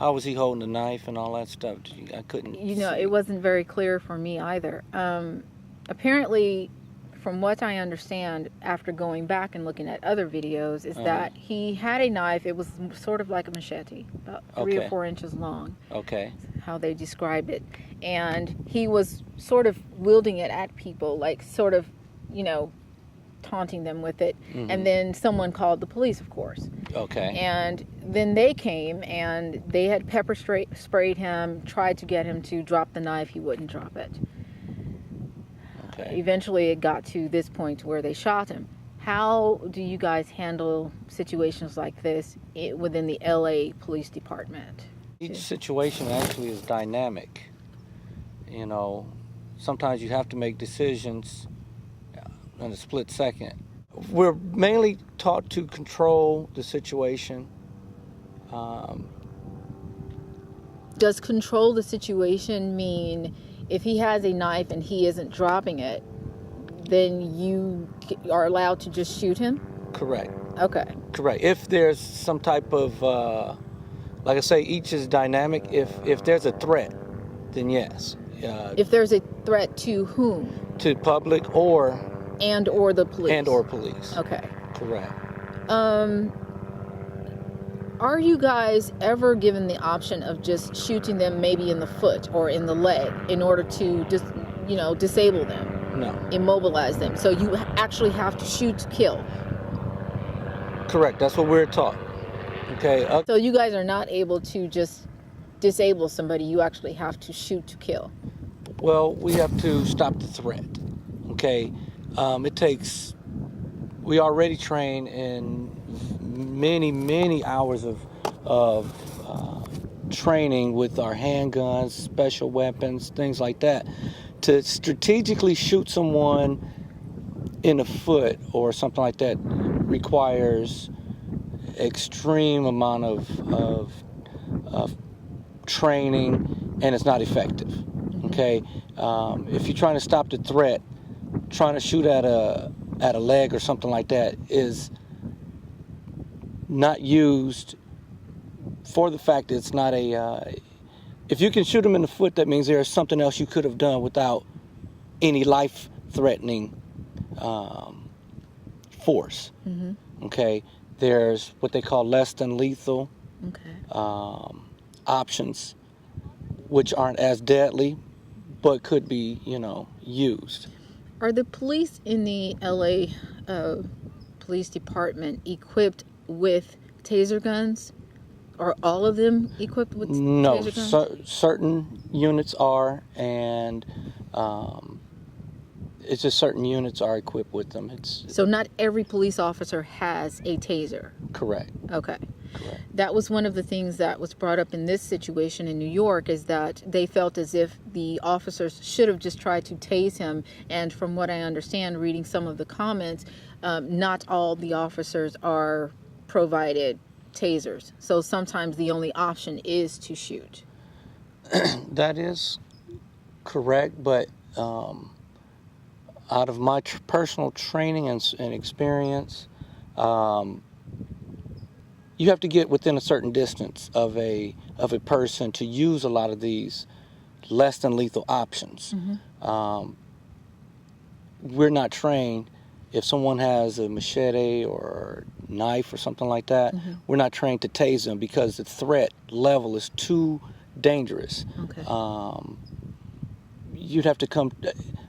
How was he holding the knife and all that stuff? I couldn't You know, see. it wasn't very clear for me either. Apparently, from what I understand, after going back and looking at other videos, is that he had a knife. It was sort of like a machete, about 3 or 4 inches long. Okay. How they described it. And he was sort of wielding it at people, like sort of, you know, taunting them with it. And then someone called the police, of course. Okay. And then they came and they had pepper sprayed him, tried to get him to drop the knife. He wouldn't drop it. Okay. Eventually it got to this point where they shot him. How do you guys handle situations like this within the LA Police Department? Each situation actually is dynamic. You know, sometimes you have to make decisions in a split second. We're mainly taught to control the situation. Does control the situation mean if he has a knife and he isn't dropping it, then you are allowed to just shoot him? Correct. Okay. Correct. If there's some type of, like I say, each is dynamic. If there's a threat, then yes. If there's a threat to whom? To public or the police. And or police. Okay. Correct. Are you guys ever given the option of just shooting them maybe in the foot or in the leg in order to just, you know, disable them? No. Immobilize them. So you actually have to shoot to kill. Correct. That's what we're taught. Okay. So you guys are not able to just disable somebody. You actually have to shoot to kill. Well, we have to stop the threat. Okay. It takes. We already train in many hours of training with our handguns, special weapons, things like that. To strategically shoot someone in the foot or something like that requires extreme amount of training, and it's not effective. Okay, if you're trying to stop the threat, trying to shoot at a leg or something like that is not used for the fact that it's not a. If you can shoot them in the foot, that means there's something else you could have done without any life-threatening force. Okay, there's what they call less than lethal options, which aren't as deadly, but could be, you know, used. Are the police in the LA Police Department equipped with taser guns? Are all of them equipped with taser guns? Certain units are, and it's just certain units are equipped with them. So not every police officer has a taser? Correct. Okay. Correct. That was one of the things that was brought up in this situation in New York, is that they felt as if the officers should have just tried to tase him. And from what I understand, reading some of the comments, not all the officers are provided tasers. So sometimes the only option is to shoot. That is correct, but out of my personal training and experience, you have to get within a certain distance of a person to use a lot of these less than lethal options. We're not trained. If someone has a machete or knife or something like that, we're not trained to tase them because the threat level is too dangerous. Okay. You'd have to come.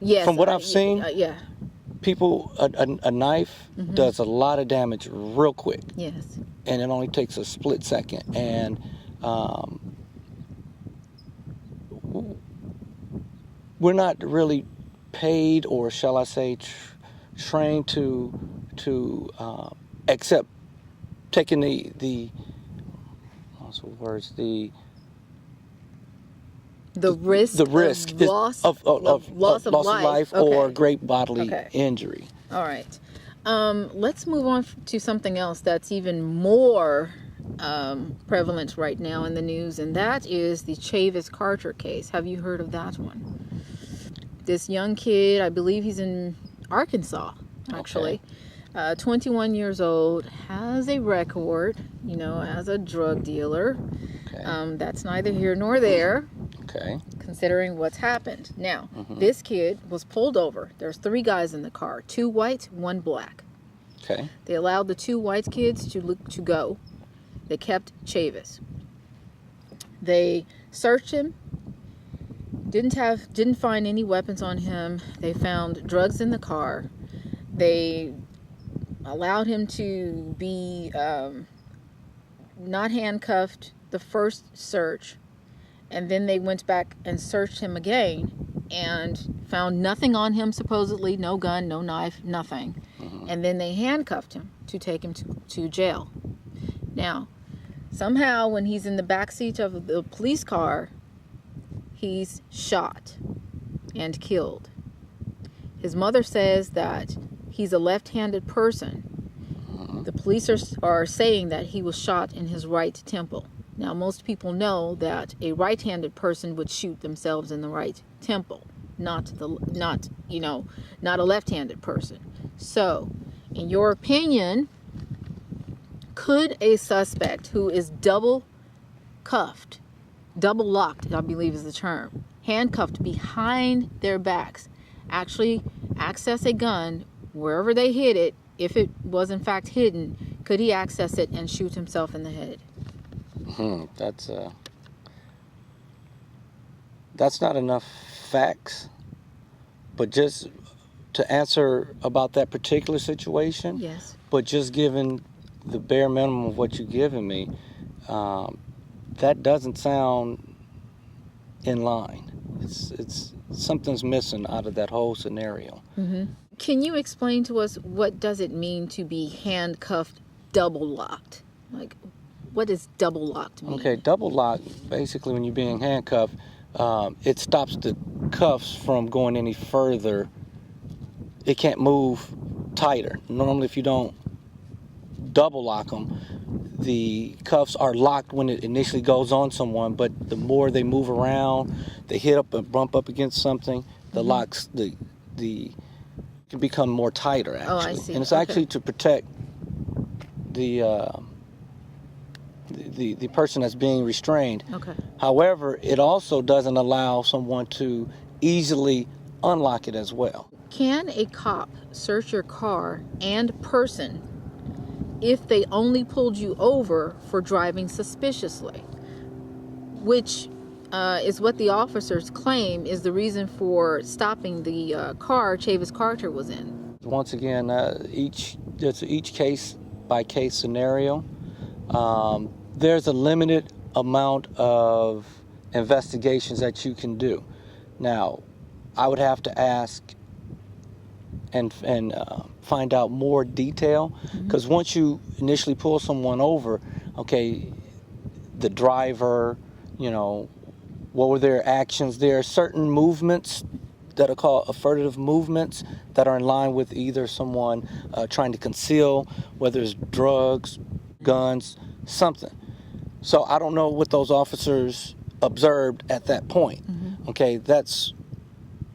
Yes, from what I've seen, yeah. people, a knife does a lot of damage real quick. Yes. And it only takes a split second. And we're not really paid, or shall I say, trained to accept taking the what's the words the risk of loss of life or great bodily injury. All right. Let's move on to something else that's even more prevalent right now in the news, and that is the Chavis Carter case. Have you heard of that one? This young kid, I believe he's in Arkansas, actually. 21 years old, has a record, as a drug dealer. Okay. That's neither here nor there, Okay. considering what's happened. Now, Mm-hmm. this kid was pulled over. There's 3 guys in the car, 2 white, 1 black. Okay. They allowed the 2 white kids to go. They kept Chavis. They searched him. Didn't find any weapons on him. They found drugs in the car. They allowed him to be not handcuffed the first search, and then they went back and searched him again and found nothing on him, supposedly no gun, no knife, nothing. Mm-hmm. And then they handcuffed him to take him to jail. Now, somehow when he's in the backseat of the police car, he's shot and killed. His mother says that he's a left-handed person. The police are saying that he was shot in his right temple. Now, most people know that a right-handed person would shoot themselves in the right temple, not a left-handed person. So, in your opinion, could a suspect who is double locked, I believe is the term, handcuffed behind their backs, actually access a gun wherever they hid it? If it was in fact hidden, could he access it and shoot himself in the head? That's not enough facts, but just to answer about that particular situation. Yes. But just given the bare minimum of what you've given me, that doesn't sound in line. It's something's missing out of that whole scenario. Mm-hmm. Can you explain to us what does it mean to be handcuffed, double locked? Like, what does double locked mean? Okay, double lock, basically when you're being handcuffed, it stops the cuffs from going any further. It can't move tighter. Normally if you don't double lock them, the cuffs are locked when it initially goes on someone, but the more they move around, they hit up and bump up against something, the Mm-hmm. locks, the can become more tighter actually. Oh, I see. And it's Okay. actually to protect the person that's being restrained. Okay. However, it also doesn't allow someone to easily unlock it as well. Can a cop search your car and person if they only pulled you over for driving suspiciously? Which is what the officers claim is the reason for stopping the car Chavis Carter was in. Once again, each case by case scenario. There's a limited amount of investigations that you can do. Now, I would have to ask and find out more detail, because once you initially pull someone over, okay, the driver, what were their actions? There are certain movements that are called affirmative movements that are in line with either someone trying to conceal, whether it's drugs, guns, something. So I don't know what those officers observed at that point. Mm-hmm. Okay, that's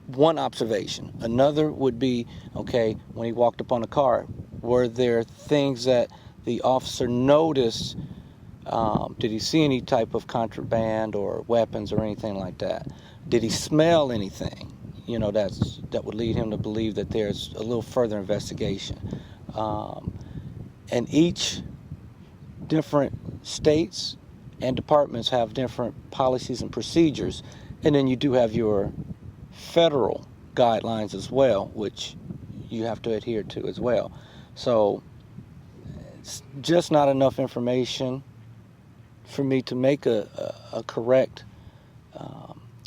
one observation. Another would be, okay, when he walked up on the car, were there things that the officer noticed? Did he see any type of contraband or weapons or anything like that? Did he smell anything? That would lead him to believe that there's a little further investigation. And each different states and departments have different policies and procedures. And then you do have your federal guidelines as well, which you have to adhere to as well. So it's just not enough information for me to make a correct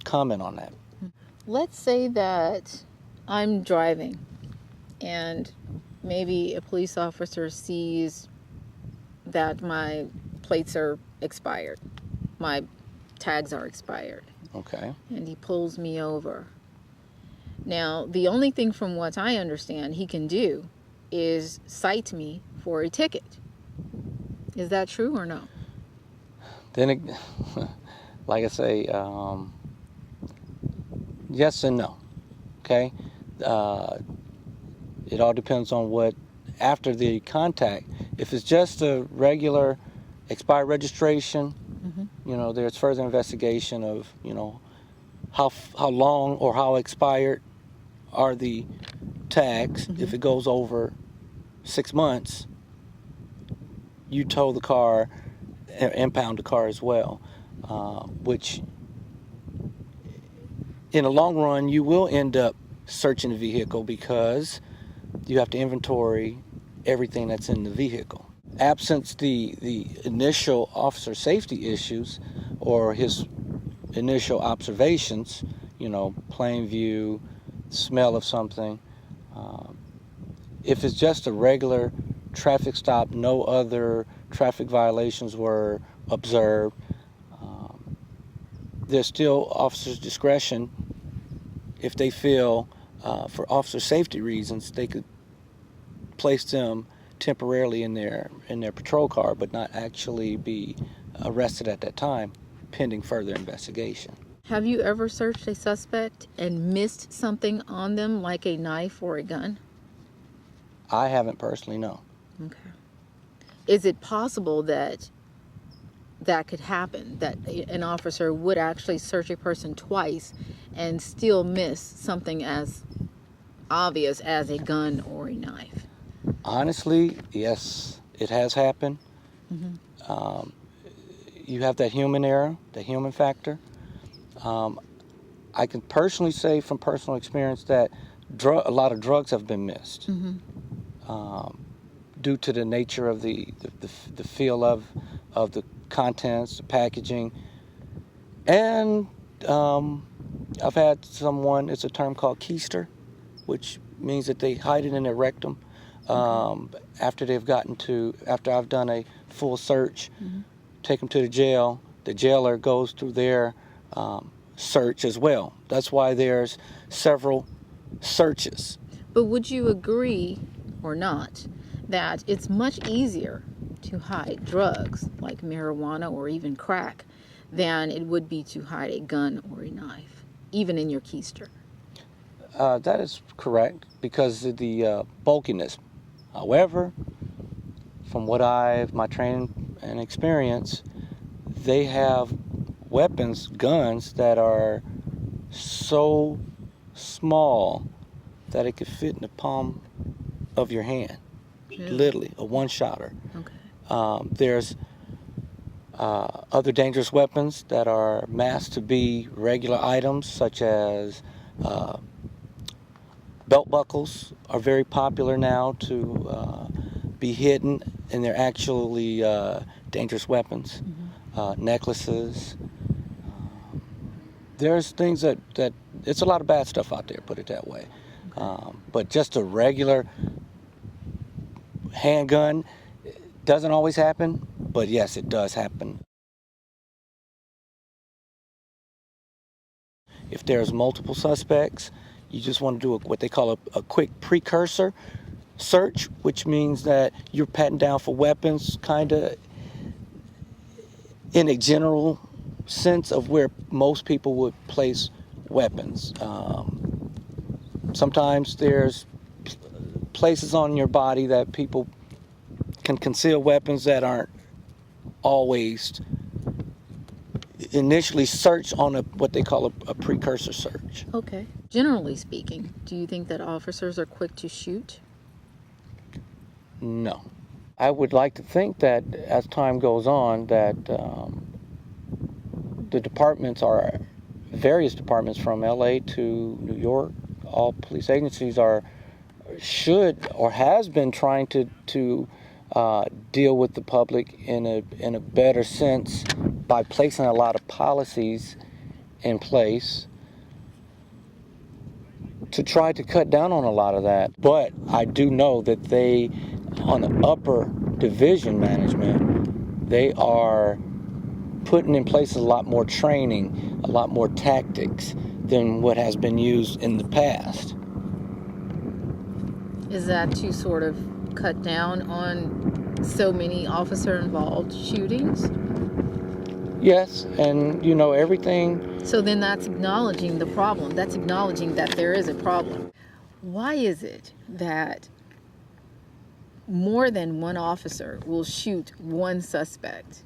comment on that. Let's say that I'm driving and maybe a police officer sees that my plates are expired, my tags are expired, Okay. and he pulls me over. Now, the only thing from what I understand he can do is cite me for a ticket. Is that true or no? Then, like I say, yes and no. Okay. It all depends on what after the contact. If it's just a regular expired registration, there's further investigation of, how long or how expired are the tags. If it goes over 6 months, you tow the car, impound the car as well, which in the long run you will end up searching the vehicle because you have to inventory everything that's in the vehicle. Absent the initial officer safety issues or his initial observations, plain view, smell of something, if it's just a regular traffic stop, no other traffic violations were observed, there's still officer's discretion. If they feel for officer safety reasons, they could place them temporarily in their patrol car, but not actually be arrested at that time, pending further investigation. Have you ever searched a suspect and missed something on them, like a knife or a gun? I haven't personally, no. Okay. Is it possible that could happen, that an officer would actually search a person twice and still miss something as obvious as a gun or a knife? Honestly, yes, it has happened. You have that human error, the human factor. I can personally say from personal experience that a lot of drugs have been missed due to the nature of the feel of the contents, the packaging. And I've had someone, it's a term called keister, which means that they hide it in their rectum. After I've done a full search, take them to the jail, the jailer goes through their search as well. That's why there's several searches. But would you agree or not that it's much easier to hide drugs like marijuana or even crack than it would be to hide a gun or a knife, even in your keister? That is correct because of the bulkiness. However, from my training and experience, they have weapons, guns that are so small that it could fit in the palm of your hand. Yeah. Literally, a one-shotter. Okay. There's other dangerous weapons that are masked to be regular items, such as belt buckles are very popular now to be hidden, and they're actually dangerous weapons. Necklaces. There's things that it's a lot of bad stuff out there, put it that way. But just a regular handgun doesn't always happen, but yes, it does happen. If there's multiple suspects, you just want to do what they call a quick precursor search, which means that you're patting down for weapons kind of in a general sense of where most people would place weapons. Sometimes there's places on your body that people can conceal weapons that aren't always initially searched on what they call a precursor search. Okay. Generally speaking, do you think that officers are quick to shoot? No. I would like to think that as time goes on that the departments various departments from LA to New York, all police agencies should or has been trying to deal with the public in a better sense by placing a lot of policies in place to try to cut down on a lot of that. But I do know that they, on the upper division management, they are putting in place a lot more training, a lot more tactics than what has been used in the past. Is that to sort of cut down on so many officer-involved shootings? Yes, and everything. So then that's acknowledging the problem. That's acknowledging that there is a problem. Why is it that more than one officer will shoot one suspect.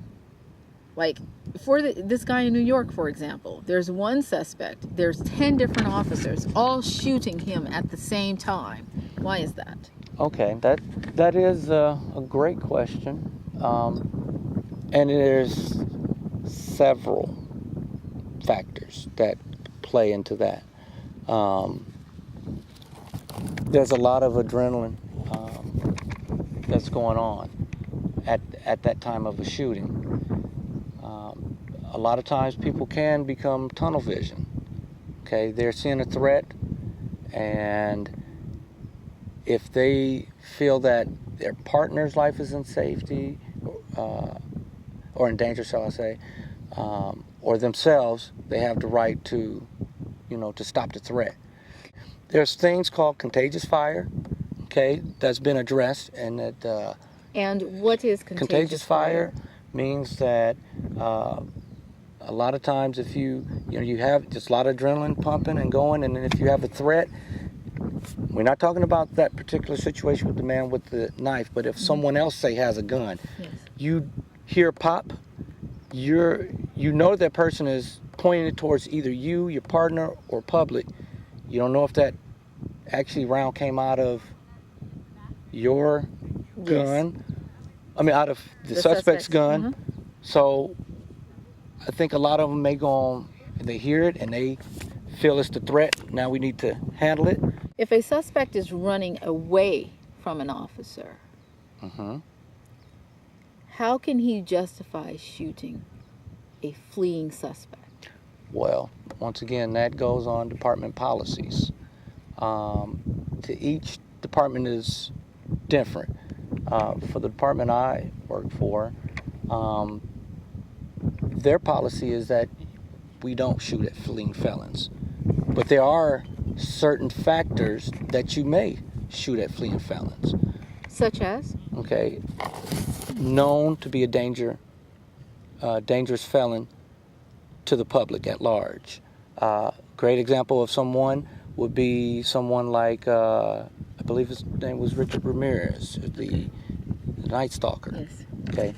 Like for this guy in New York, for example, there's one suspect. There's 10 different officers all shooting him at the same time. Why is that? Okay, that is a great question. And there's several factors that play into that. There's a lot of adrenaline that's going on at that time of a shooting. A lot of times people can become tunnel vision. Okay, they're seeing a threat, and if they feel that their partner's life is in safety, or in danger, shall I say, or themselves, they have the right to, to stop the threat. There's things called contagious fire, okay, that's been addressed, and that. And what is contagious fire? Means that a lot of times if you have just a lot of adrenaline pumping and going, and then if you have a threat, we're not talking about that particular situation with the man with the knife, but if someone else, say, has a gun, yes. You hear pop, you know that person is pointing it towards either you, your partner, or public. You don't know if that actually round came out of your gun, out of the suspect's gun. Mm-hmm. So I think a lot of them may go on, they hear it and they feel it's the threat. Now we need to handle it. If a suspect is running away from an officer, how can he justify shooting a fleeing suspect? Well, once again, that goes on department policies. To each department is different. For the department I work for, their policy is that we don't shoot at fleeing felons. But there are certain factors that you may shoot at fleeing felons. Such as? Okay. Known to be a dangerous felon to the public at large. Great example of someone would be someone like, I believe his name was Richard Ramirez, the Night Stalker. Yes. Okay.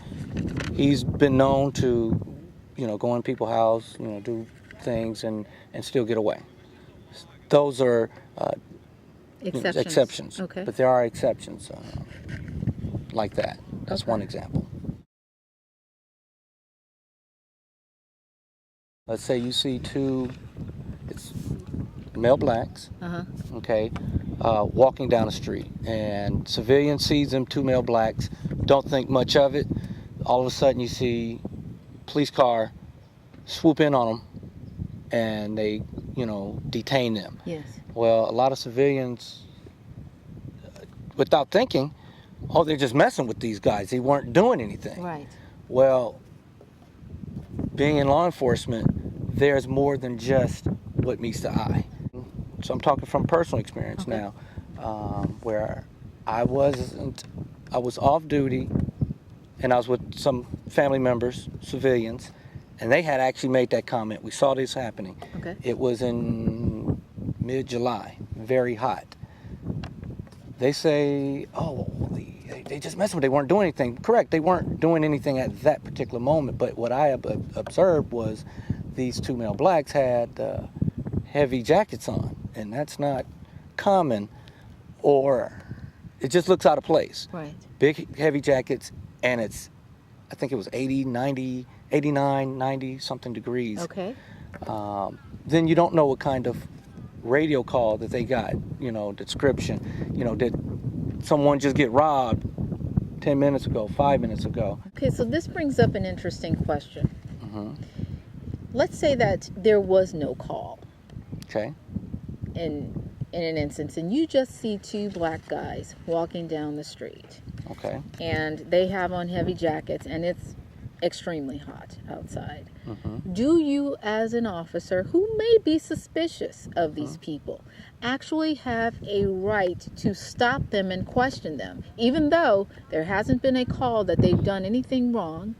He's been known to, go in people's house, do things and still get away. Those are exceptions. Okay. But there are exceptions like that. That's one example. Let's say you see two male blacks, okay, walking down the street, and civilian sees them, two male blacks, don't think much of it. All of a sudden you see police car swoop in on them, and they, detain them. Yes. Well, a lot of civilians, without thinking, they're just messing with these guys. They weren't doing anything. Right. Well, being in law enforcement, there's more than just what meets the eye. So I'm talking from personal experience now, where I was off duty, and I was with some family members, civilians, and they had actually made that comment. We saw this happening. Okay. It was in mid-July, very hot. They say, they just messed with them. They weren't doing anything. Correct, they weren't doing anything at that particular moment, but what I observed was these two male blacks had heavy jackets on, and that's not common, or it just looks out of place. Right. Big, heavy jackets, and I think it was 80, 90, 89, 90 something degrees. Okay. Then you don't know what kind of radio call that they got, description. Did someone just get robbed 10 minutes ago, 5 minutes ago? Okay, so this brings up an interesting question. Let's say that there was no call. Okay. In an instance, and you just see two black guys walking down the street. Okay. And they have on heavy jackets, and it's extremely hot outside. Do you, as an officer who may be suspicious of these people, actually have a right to stop them and question them, even though there hasn't been a call that they've done anything wrong,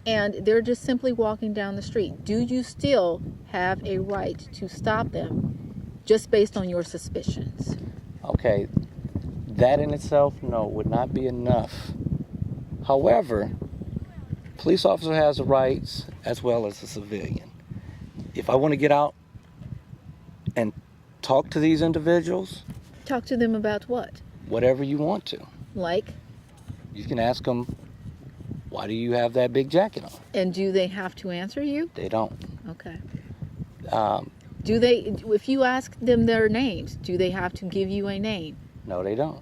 and they're just simply walking down the street? Do you still have a right to stop them just based on your suspicions? Okay. That in itself, no, would not be enough. However, police officer has the rights as well as a civilian. If I want to get out and talk to these individuals, Talk to them about what? whatever you want to. Like? You can ask them, why do you have that big jacket on? And do they have to answer you? They don't. Okay. Um, Do they, if you ask them their names, do they have to give you a name? no, they don't.